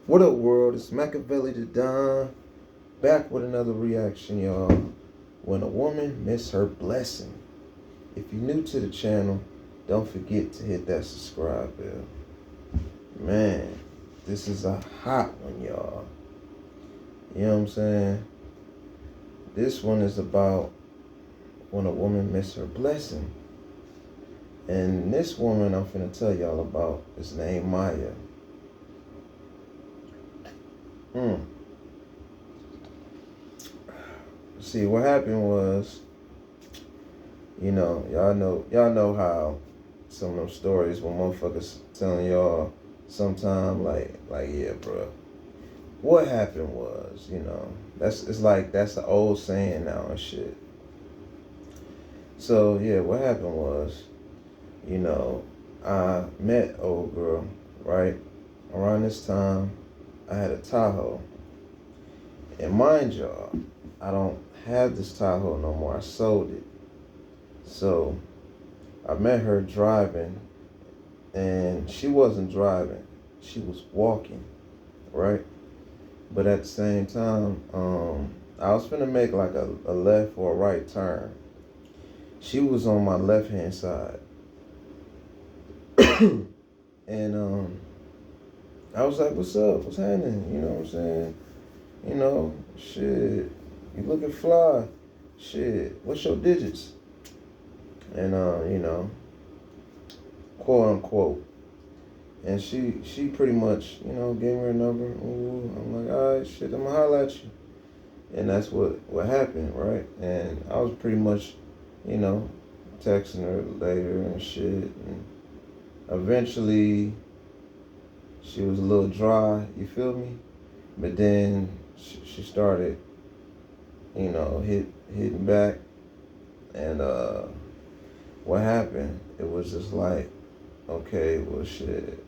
What up, world? It's Machiavelli the Don, back with another reaction, y'all. When a woman miss her blessing. If you're new to the channel, don't forget to hit that subscribe bell. Man, this is a hot one, y'all. You know what I'm saying? This one is about when a woman miss her blessing. And this woman I'm finna tell y'all about is named Maya. See, what happened was, y'all know how some of them stories when motherfuckers telling y'all sometime yeah, bro. What happened was, that's the old saying now and shit. So yeah, what happened was, I met old girl, right? Around this time, I had a Tahoe. And mind y'all, I don't have this Tahoe no more. I sold it. So I met her driving, and she wasn't driving. She was walking, right? But at the same time, I was finna make like a left or a right turn. She was on my left-hand side. And I was like, what's up? What's happening? You know what I'm saying? Shit, you looking fly. Shit, what's your digits? And, quote unquote. And she pretty much, gave me her number. Ooh, I'm like, all right, shit, I'm gonna holler at you. And that's what happened, right? And I was pretty much, texting her later and shit. And eventually, she was a little dry, you feel me? But then she started, hitting back. And what happened? It was just like, okay, well, shit.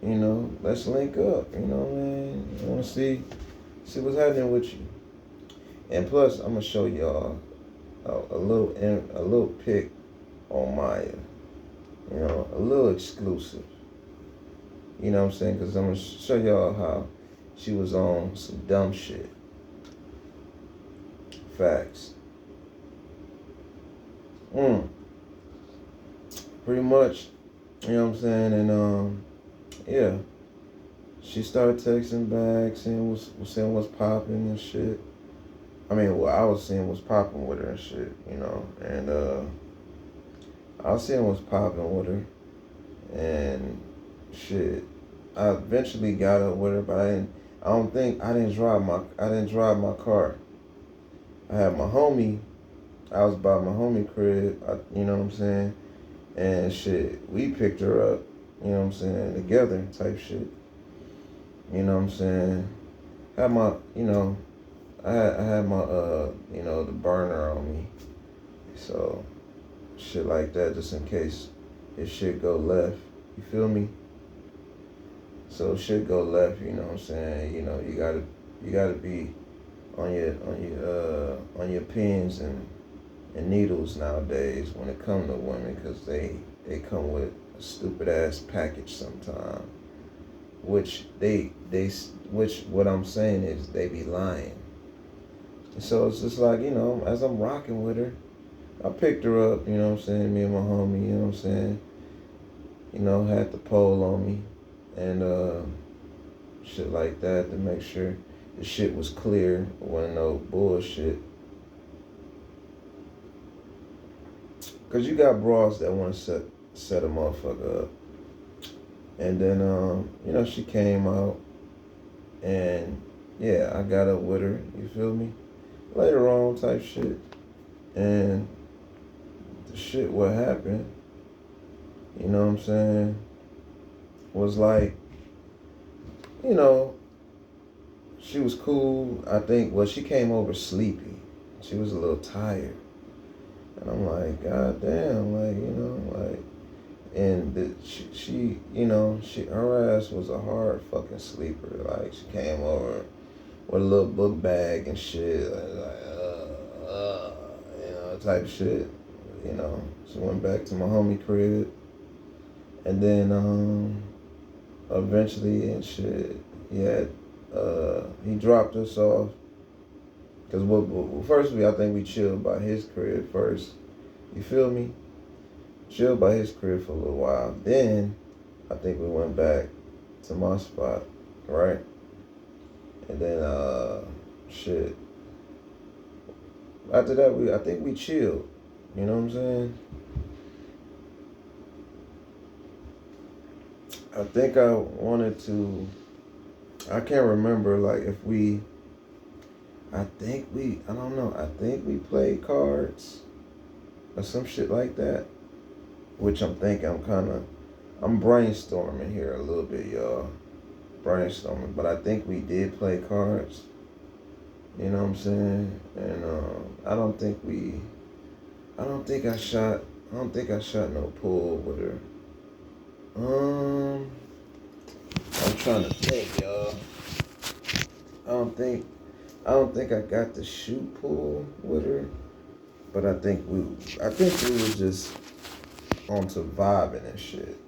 Let's link up. Man. I want to see what's happening with you. And plus, I'm gonna show y'all a little pic on Maya. A little exclusive. You know what I'm saying? Because I'm gonna show y'all how she was on some dumb shit. Facts. Pretty much. You know what I'm saying? And yeah. She started texting back, saying what's popping and shit. I mean, well, I was seeing what's popping with her and shit, and I was seeing what's popping with her, and shit. I eventually got up with her, but I didn't drive my car. I had my homie. I was by my homie crib. You know what I'm saying, and shit. We picked her up. You know what I'm saying, together type shit. You know what I'm saying? Had my, I had my, the burner on me. So, shit like that, just in case if shit go left. You feel me? So shit go left, you know what I'm saying? You gotta be on your pins and needles nowadays when it comes to women, because they come with a stupid ass package sometimes. Which what I'm saying is they be lying. And so it's just like, as I'm rocking with her, I picked her up, you know what I'm saying, me and my homie, you know what I'm saying, had the pole on me and shit like that to make sure the shit was clear. It wasn't no bullshit. Cause you got bras that want to set a motherfucker up. And then, she came out, and yeah, I got up with her, you feel me? Later on type shit. And the shit what happened, you know what I'm saying, was like, she was cool. I think, well, she came over sleepy. She was a little tired. And I'm like, God damn, and her ass was a hard fucking sleeper. Like, she came over with a little book bag and shit, type shit. She went back to my homie crib, and then eventually and shit, he dropped us off. Cause first I think we chilled by his crib first. You feel me? Chilled by his crib for a little while. Then I think we went back to my spot, right? And then shit. After that I think we chilled. You know what I'm saying? I think I wanted to. I can't remember like if we. I don't know. I think we played cards or some shit like that. Which I'm thinking I'm brainstorming here a little bit, y'all. Brainstorming. But I think we did play cards. You know what I'm saying? And I don't think I shot no pool with her. I'm trying to think, y'all. I don't think I got to shoot pool with her, but I think we were just onto vibing and shit.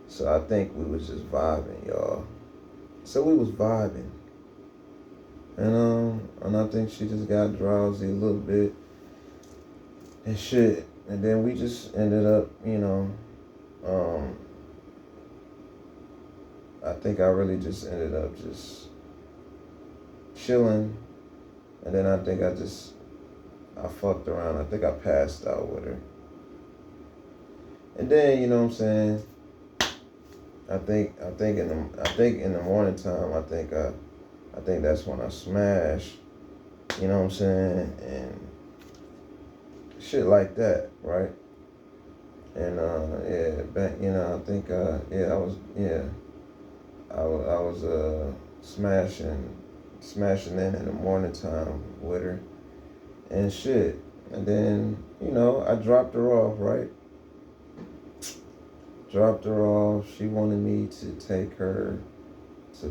So I think we was just vibing, y'all. So we was vibing, and I think she just got drowsy a little bit and shit, and then we just ended up, I think I really just ended up just chilling, and then I think I fucked around. I think I passed out with her. And then, you know what I'm saying? I think in the morning time, I think that's when I smashed. You know what I'm saying? And shit like that, right? And I was smashing in the morning time with her and shit. And then, I dropped her off, right? Dropped her off. She wanted me to take her to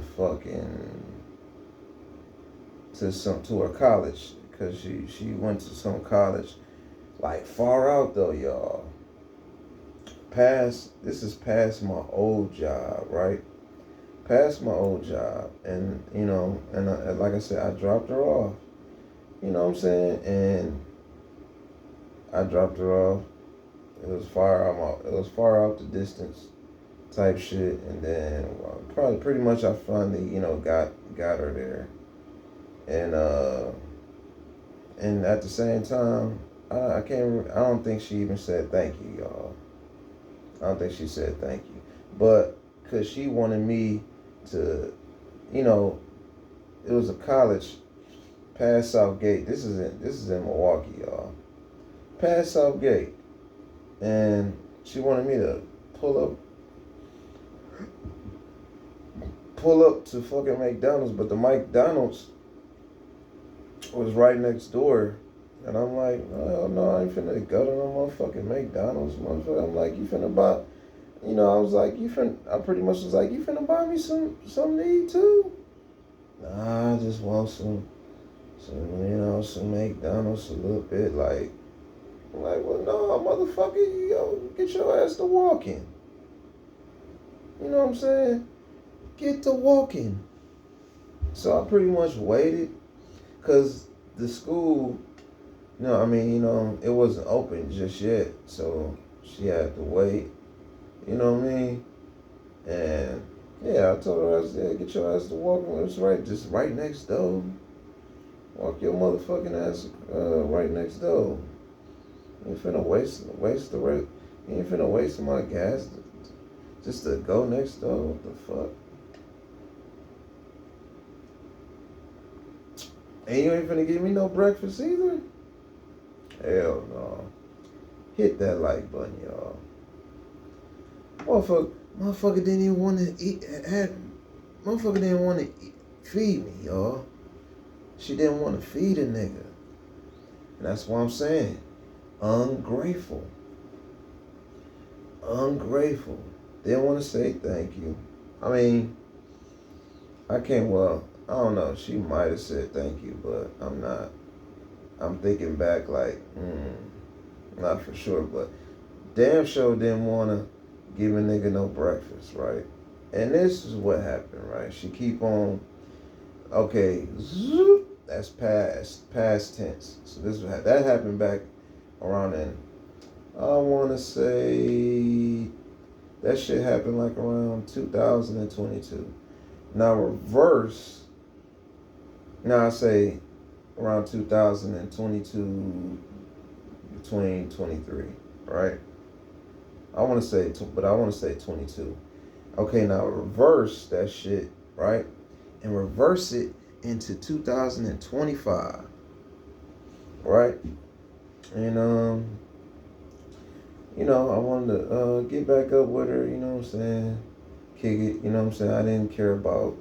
to her college, because she went to some college like far out though, y'all. This is past my old job, right? Past my old job, and like I said, I dropped her off. You know what I'm saying? And I dropped her off. It was far out the distance, type shit. And then probably pretty much I finally got her there, and at the same time I don't think she even said thank you, y'all. I don't think she said thank you, but because she wanted me to, it was a college past Southgate. This is in Milwaukee, y'all. Past Southgate. And she wanted me to pull up to fucking McDonald's, but the McDonald's was right next door. And I'm like, oh, no, I ain't finna go to no motherfucking McDonald's, motherfucker. I'm like, you finna buy, I was like, I pretty much was like, you finna buy me something to eat too? Nah, I just want some McDonald's a little bit, like, I'm like, well, no, motherfucker, get your ass to walking. You know what I'm saying? Get to walking. So I pretty much waited, because the school, it wasn't open just yet. So she had to wait. You know what I mean? And yeah, I told her, get your ass to walking. It was just right next door. Walk your motherfucking ass right next door. You ain't finna waste the rest. You ain't finna waste my gas just to go next door. What the fuck? And you ain't finna give me no breakfast either? Hell no. Hit that like button, y'all. Motherfucker didn't even want to eat. Motherfucker didn't want to feed me, y'all. She didn't want to feed a nigga. And that's what I'm saying. Ungrateful. Didn't want to say thank you. I mean, I don't know. She might have said thank you, but I'm not. I'm thinking back like, not for sure, but damn sure didn't want to give a nigga no breakfast, right? And this is what happened, right? She keep on, okay, zoop, that's past tense. So that happened back around in, I want to say, that shit happened like around 2022. Now reverse, now I say around 2022 between 23, right? I want to say 22. Okay, now reverse that shit, right? And reverse it into 2025, right? And I wanted to get back up with her, you know what I'm saying? Kick it, you know what I'm saying? I didn't care about,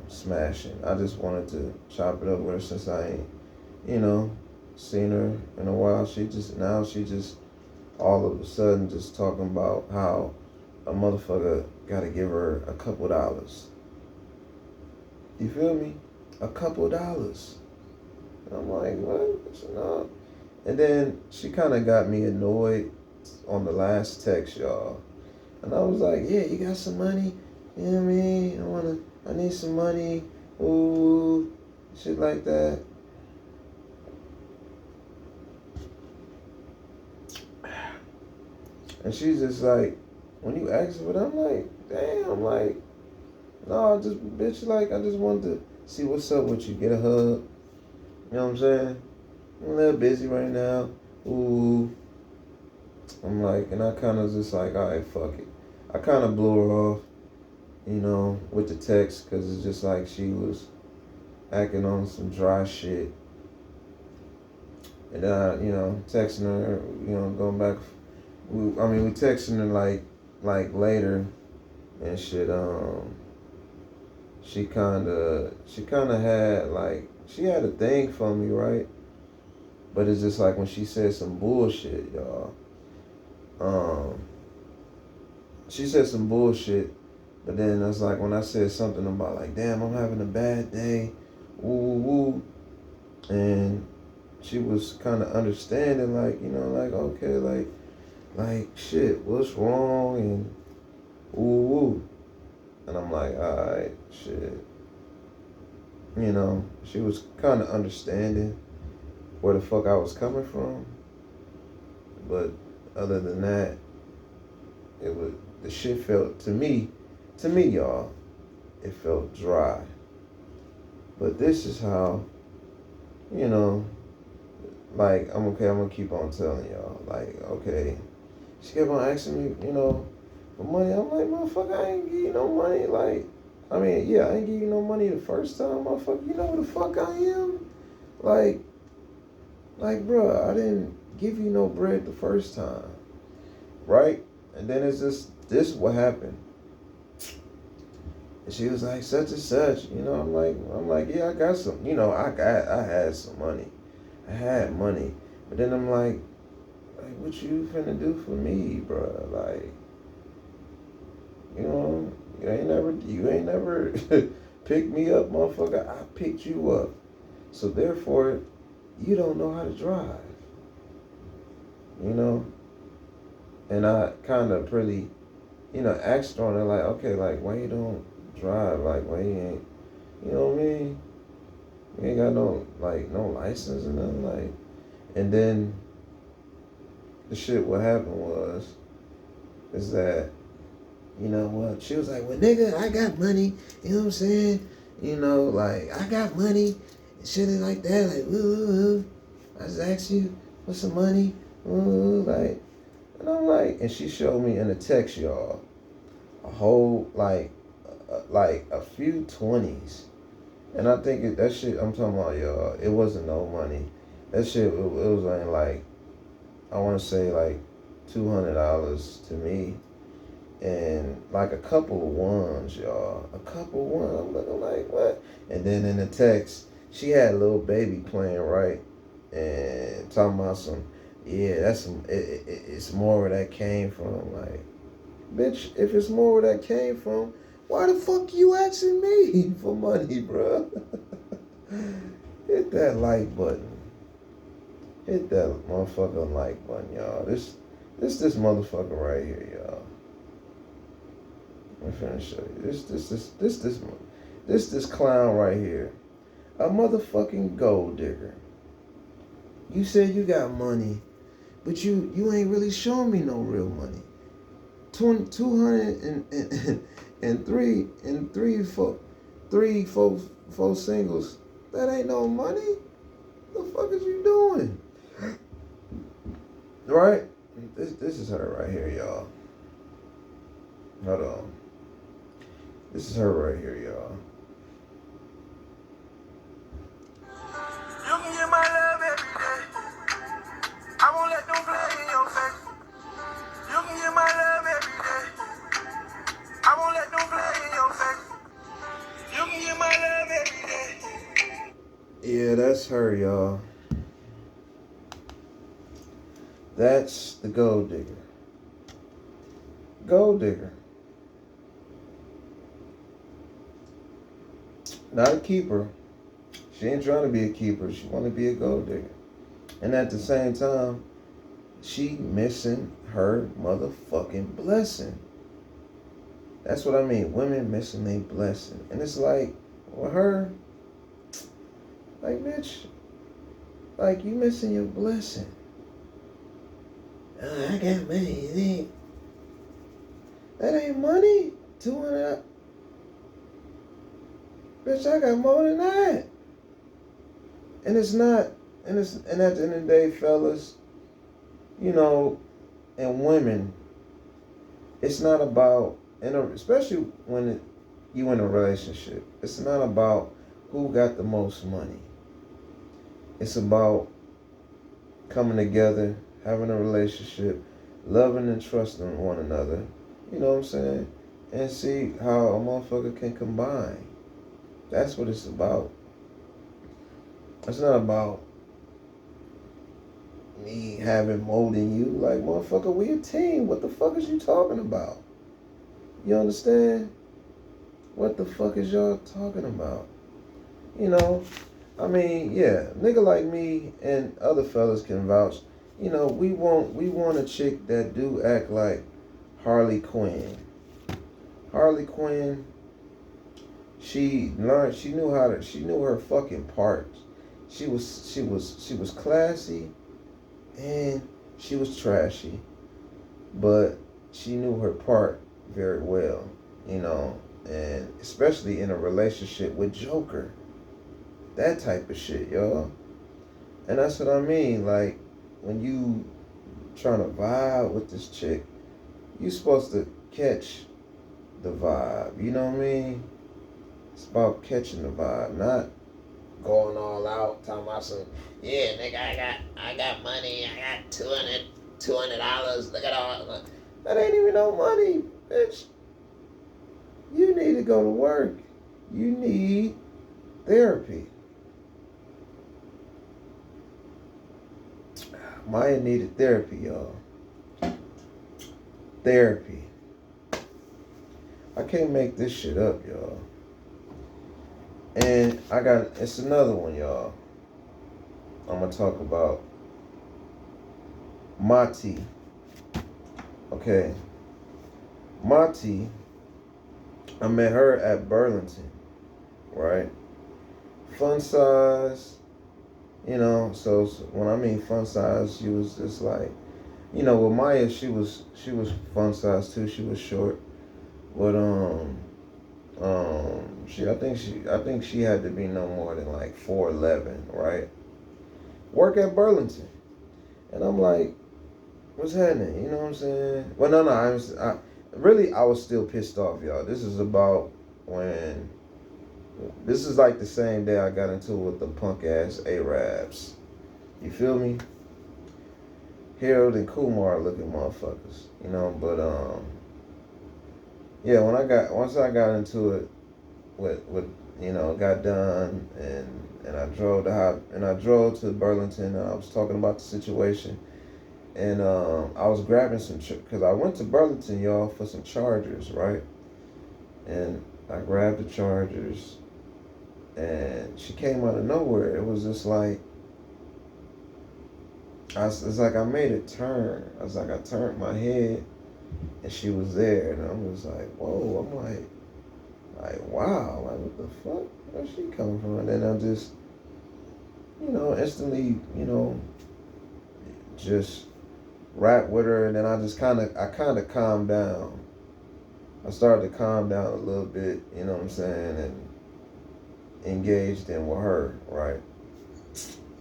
smashing. I just wanted to chop it up with her since I ain't, seen her in a while. She just all of a sudden just talking about how a motherfucker gotta give her a couple dollars. You feel me? A couple dollars. And I'm like, what? No. And then she kind of got me annoyed on the last text, y'all. And I was like, yeah, you got some money? You know what I mean? I need some money. Ooh, shit like that. And she's just like, when you ask for it, I'm like, damn, like, no, bitch, like, I just wanted to see what's up with you. Get a hug. You know what I'm saying? I'm a little busy right now. Ooh. I'm like, and I kind of just like, all right, fuck it. I kind of blew her off, with the text, because it's just like she was acting on some dry shit. And then I, texting her, going back. We texting her like later and shit. She kind of had like, she had a thing for me, right? But it's just like when she said some bullshit, y'all. She said some bullshit, but then it's like when I said something about like, damn, I'm having a bad day, woo woo, and she was kind of understanding, like, like, okay, like shit, what's wrong, and woo woo, and I'm like, all right, shit, she was kind of understanding where the fuck I was coming from, but other than that, the shit felt to me, y'all, it felt dry. But this is how, like, I'm gonna keep on telling y'all, like, okay, she kept on asking me, for money. I'm like, motherfucker, I ain't give you no money. Like, I ain't give you no money the first time, motherfucker. You know who the fuck I am? Like, bro, I didn't give you no bread the first time, right? And then it's just, this is what happened. And she was like, such and such, I'm like, yeah, I got some, I had some money. I had money. But then I'm like, what you finna do for me, bro? Like, you ain't never picked me up, motherfucker. I picked you up. So therefore, you don't know how to drive. And I kind of pretty, asked on her, like, okay, like, why you don't drive? Like, why you ain't, you know what I mean? You ain't got no license and nothing, like. And then the shit, what happened is that, she was like, well, nigga, I got money, you know what I'm saying? Like, I got money, and shit like that, like, ooh, I just asked you for some money, ooh, like, and I'm like, and she showed me in the text, y'all, a whole, like a few 20s. And I think that shit, I'm talking about, y'all, it wasn't no money. That shit, it was only like, I want to say like $200 to me. And like a couple of ones, y'all. A couple of ones. I'm looking like, what? And then in the text, she had a little baby playing, right? And talking about some, yeah, that's some, it's more where that came from. Like, bitch, if it's more where that came from, why the fuck you asking me for money, bro? Hit that like button. Hit that motherfucking like button, y'all. This motherfucker right here, y'all. I'm finna show you. This clown right here. A motherfucking gold digger. You said you got money, but you ain't really showing me no real money. 203 and four singles. That ain't no money. The fuck is you doing? Right? This is her right here, y'all. Hold on. This is her right here, y'all. You can get my love every day. I won't let them play in your face. You can get my love every day. I won't let them play in your face. You can get my love every day. Yeah, that's her, y'all. That's the gold digger. Gold digger. Not a keeper. She ain't trying to be a keeper. She want to be a gold digger. And at the same time, she missing her motherfucking blessing. That's what I mean. Women missing their blessing. And it's like, with her, like, bitch, like, you missing your blessing. I got money. That ain't money. 200. Bitch, I got more than that. And it's not, and at the end of the day, fellas, you know, and women, it's not about, especially when you in a relationship, it's not about who got the most money. It's about coming together, having a relationship, loving and trusting one another. You know what I'm saying? And see how a motherfucker can combine. That's what it's about. It's not about me having more than you. Like, motherfucker, we a team. What the fuck is you talking about? You understand? What the fuck is y'all talking about? You know, I mean, yeah, nigga like me and other fellas can vouch. You know, we want a chick that do act like Harley Quinn. Harley Quinn, she knew her fucking parts. She was classy and she was trashy, but she knew her part very well, you know, and especially in a relationship with Joker. That type of shit, y'all. And that's what I mean, like, when you trying to vibe with this chick, you supposed to catch the vibe, you know what I mean? It's about catching the vibe, not going all out, talking about some, yeah, nigga, I got money, I got $200, look at all. That ain't even no money, bitch. You need to go to work. You need therapy. Maya needed therapy, y'all. Therapy. I can't make this shit up, y'all. And it's another one, y'all. I'm gonna talk about Mati. Okay. Mati, I met her at Burlington, right? Fun size, you know, so when I mean fun size, she was just like, you know, with Maya, she was fun size too. She was short. But I think she had to be no more than like 4'11", right? Work at Burlington. And I'm like, what's happening? You know what I'm saying? Well, no, I was still pissed off, y'all. This is like the same day I got into it with the punk ass Arabs. You feel me? Harold and Kumar looking motherfuckers, you know. But yeah, once I got into it with you know, got done and I drove to Burlington and I was talking about the situation. And I was grabbing because I went to Burlington, y'all, for some chargers, right? And I grabbed the chargers, and she came out of nowhere. It was just like, it's like I made a turn. I was like, I turned my head, and she was there, and I'm just like, whoa. I'm like wow, like what the fuck? Where's she coming from? And then I just, instantly, just rap with her, and then I kind of calmed down. I started to calm down a little bit, you know what I'm saying, and engaged in with her, right?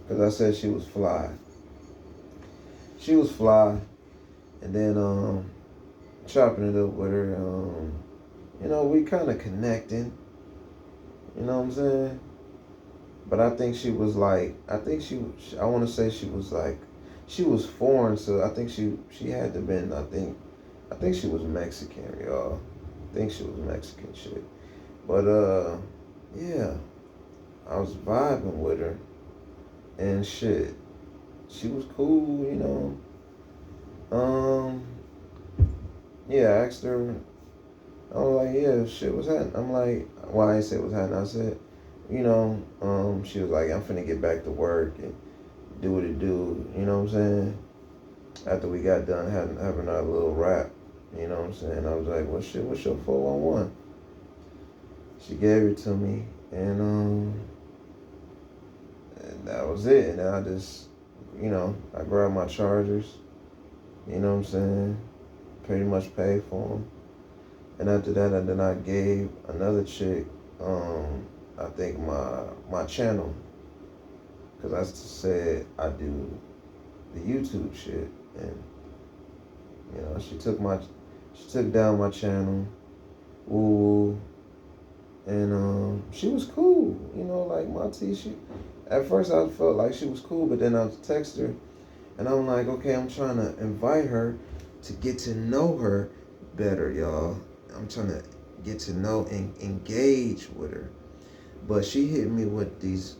Because I said she was fly. She was fly, and then chopping it up with her, we kind of connecting, you know what I'm saying? But I think she was like, I want to say she was like, she was foreign, so I think she had to been, I think she was Mexican, y'all. I think she was Mexican shit. But yeah, I was vibing with her and shit. She was cool, Yeah, I asked her. I was like, yeah, shit was happening. I'm like, well, I didn't say it was happening. I said, she was like, I'm finna get back to work and do what it do. You know what I'm saying? After we got done having our little rap, you know what I'm saying? I was like, well, shit, what's your 411? She gave it to me, and that was it. And then I just, I grabbed my chargers, you know what I'm saying? Pretty much paid for them. And after that, and then I gave another chick, I think my channel, because I said I do the YouTube shit, and she took down my channel, ooh, and she was cool, like my T. She, at first I felt like she was cool, but then I text her, and I'm like, okay, I'm trying to invite her to get to know her better, y'all. I'm trying to get to know and engage with her. But she hit me with this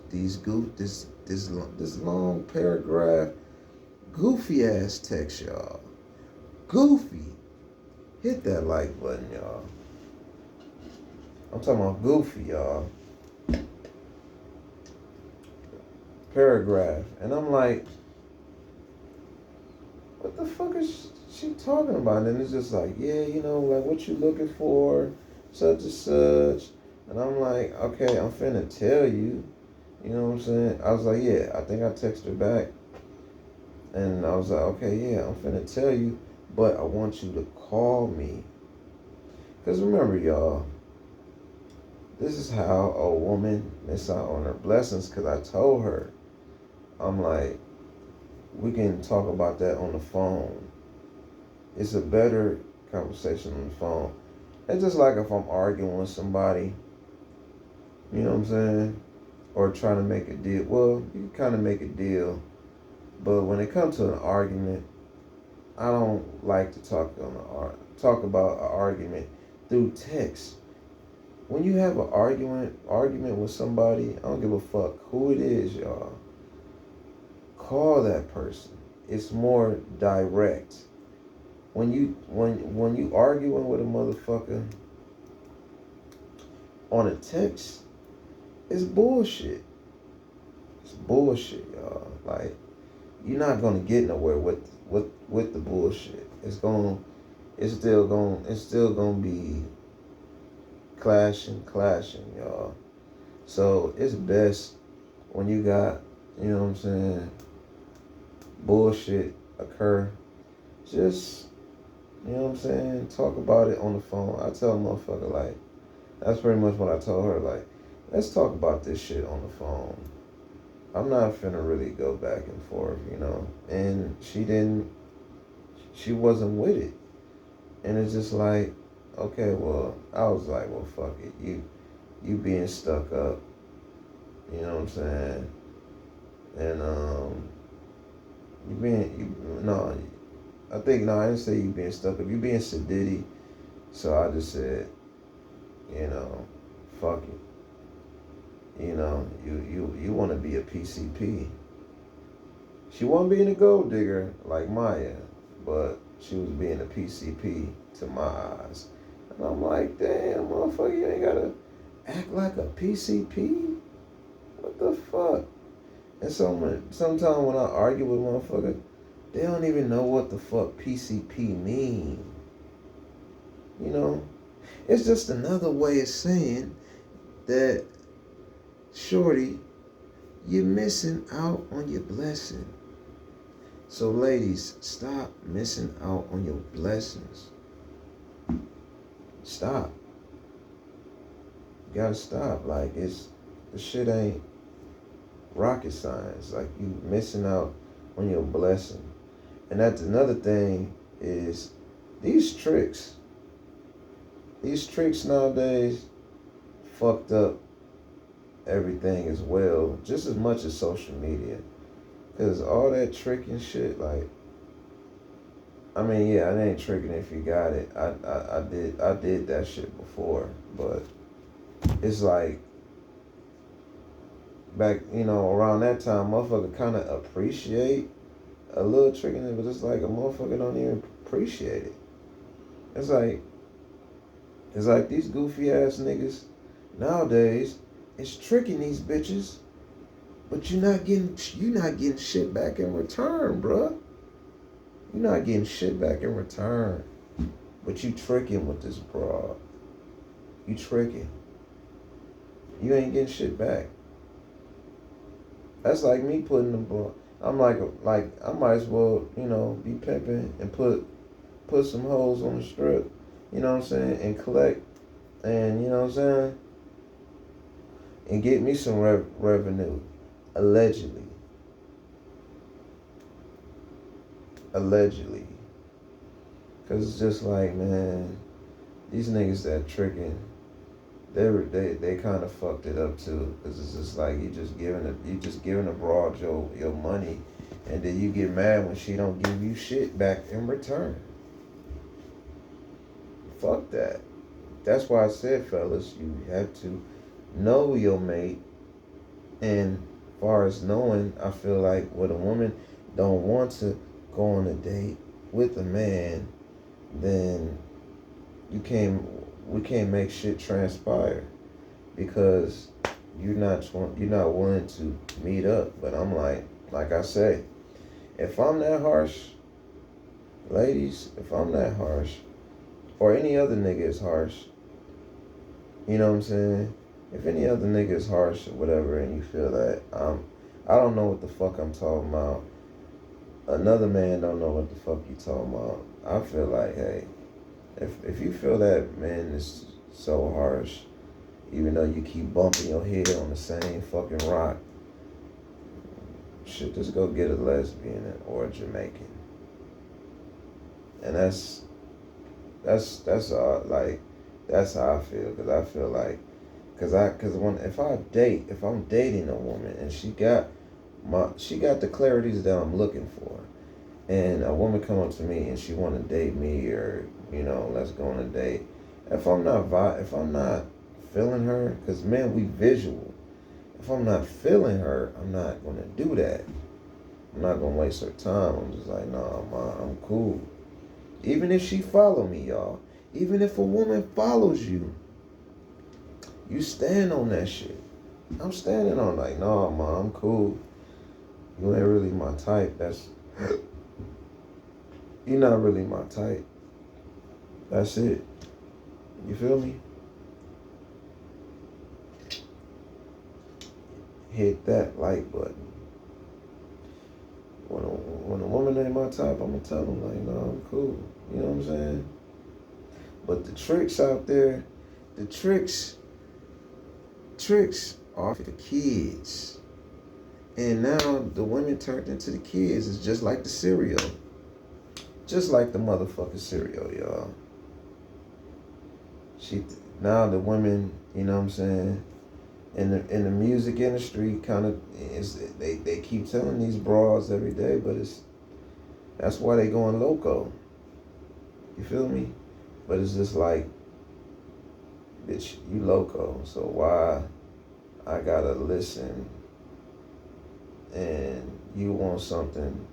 long paragraph, goofy ass text, y'all. Goofy. Hit that like button, y'all. I'm talking about goofy, y'all. Paragraph. And I'm like, what the fuck is she talking about? And then it's just like, yeah, like what you looking for, such and such. And I'm like, okay, I'm finna tell you. You know what I'm saying? I was like, yeah, I think I texted her back. And I was like, okay, yeah, I'm finna tell you, but I want you to call me. Because remember, y'all, this is how a woman miss out on her blessings. Because I told her, I'm like, we can talk about that on the phone. It's a better conversation on the phone. It's just like if I'm arguing with somebody, you know what I'm saying? Or trying to make a deal. Well, you can kind of make a deal. But when it comes to an argument, I don't like to talk about an argument through text. When you have an argument with somebody, I don't give a fuck who it is, y'all. Call that person. It's more direct. When you arguing with a motherfucker on a text, it's bullshit. It's bullshit, y'all. Like, you're not gonna get nowhere with the bullshit. It's still gonna be clashing, y'all. So it's best when you got, you know what I'm saying, bullshit occur. Just, you know what I'm saying, talk about it on the phone. I tell a motherfucker, like, that's pretty much what I told her, like, let's talk about this shit on the phone. I'm not finna really go back and forth, And she wasn't with it. And it's just like, okay, well, I was like, well, fuck it. You being stuck up, you know what I'm saying? And I didn't say you being stuck up. You being sedity. So I just said, fuck it. You want to be a PCP. She wasn't being a gold digger like Maya, but she was being a PCP to my eyes. And I'm like, damn, motherfucker, you ain't gotta act like a PCP? What the fuck? And sometimes when I argue with motherfuckers, they don't even know what the fuck PCP mean. You know, it's just another way of saying that, shorty, you're missing out on your blessing. So ladies, stop missing out on your blessings. Stop. You gotta stop. Like, the shit ain't rocket science. Like, you missing out on your blessing. And that's another thing is these tricks nowadays fucked up everything as well, just as much as social media. Cause all that tricking shit, like, I mean, yeah, it ain't tricking if you got it. I did that shit before, but it's like back, around that time, motherfucker kind of appreciate a little tricking, but it's like a motherfucker don't even appreciate it. It's like these goofy ass niggas nowadays is tricking these bitches, but you're not getting shit back in return, bruh. You're not getting shit back in return, but you tricking with this broad. You tricking. You ain't getting shit back. That's like me putting the broad. I'm like I might as well, be pimping and put some hoes on the strip, you know what I'm saying, and collect, and you know what I'm saying, and get me some revenue, allegedly, cause it's just like, man, these niggas that tricking, they kind of fucked it up too, cause it's just like you just giving a broad your money, and then you get mad when she don't give you shit back in return. Fuck that. That's why I said, fellas, you have to know your mate. And as far as knowing, I feel like when a woman don't want to go on a date with a man, then we can't make shit transpire because you're not willing to meet up. But I'm like I say, if I'm that harsh, ladies, if I'm that harsh, or any other nigga is harsh, you know what I'm saying? If any other nigga is harsh or whatever, and you feel that, I don't know what the fuck I'm talking about. Another man don't know what the fuck you talking about. I feel like, hey, if you feel that man is so harsh, even though you keep bumping your head on the same fucking rock, shit, just go get a lesbian or a Jamaican. And that's that's how I feel, because I feel like, if I'm dating a woman and she got the clarities that I'm looking for, and a woman come up to me and she want to date me, or let's go on a date. If I'm not feeling her, because man, we visual. If I'm not feeling her, I'm not gonna do that. I'm not gonna waste her time. I'm just like, nah, I'm cool. Even if she follow me, y'all. Even if a woman follows you, you stand on that shit. I'm standing on like, nah, I'm cool. You ain't really my type. You're not really my type. That's it. You feel me? Hit that like button. When a woman ain't my type, I'm gonna tell them like, no, I'm cool. You know what I'm saying? But the tricks out there, the tricks are for the kids. And now the women turned into the kids. It's just like the cereal. Just like the motherfucking cereal, y'all. Now the women, you know what I'm saying, in the music industry, kind of they keep telling these broads every day, but that's why they going loco. You feel me? But it's just like, bitch, you loco, so why I gotta listen, and you want something,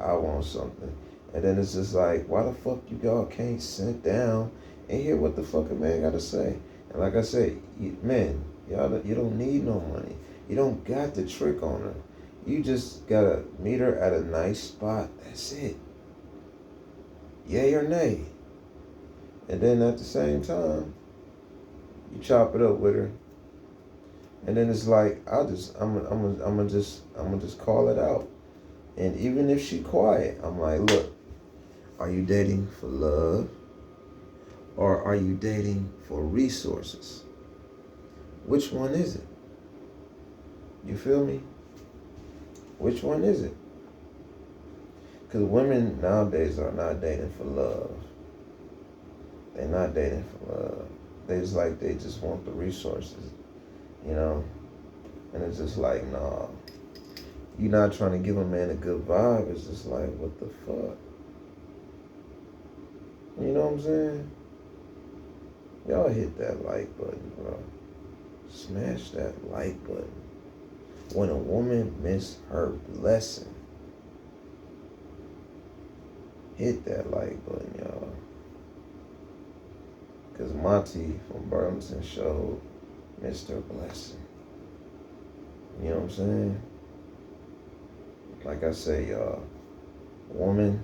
I want something. And then it's just like, why the fuck you y'all can't sit down and hear what the fuck a man gotta say? And like I say, men, you don't need no money. You don't got the trick on her. You just gotta meet her at a nice spot. That's it. Yay or nay. And then at the same time, you chop it up with her. And then it's like, I'm gonna just call it out. And even if she quiet, I'm like, look, are you dating for love? Or are you dating for resources? Which one is it? You feel me? Which one is it? Because women nowadays are not dating for love. They're not dating for love. They just want the resources, you know? And it's just like, nah. You're not trying to give a man a good vibe. It's just like, what the fuck? You know what I'm saying? Y'all hit that like button, bro. Smash that like button. When a woman miss her blessing, hit that like button, y'all. Because Monty from Burlington showed missed her blessing. You know what I'm saying? Like I say, y'all, woman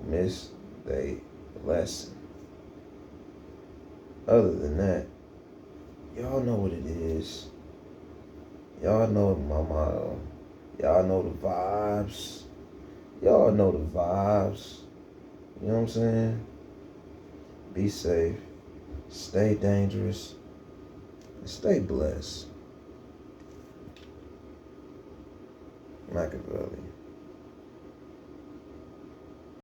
miss they blessing. Other than that, y'all know what it is. Y'all know my motto. Y'all know the vibes. Y'all know the vibes. You know what I'm saying? Be safe. Stay dangerous. And stay blessed. Machiavelli.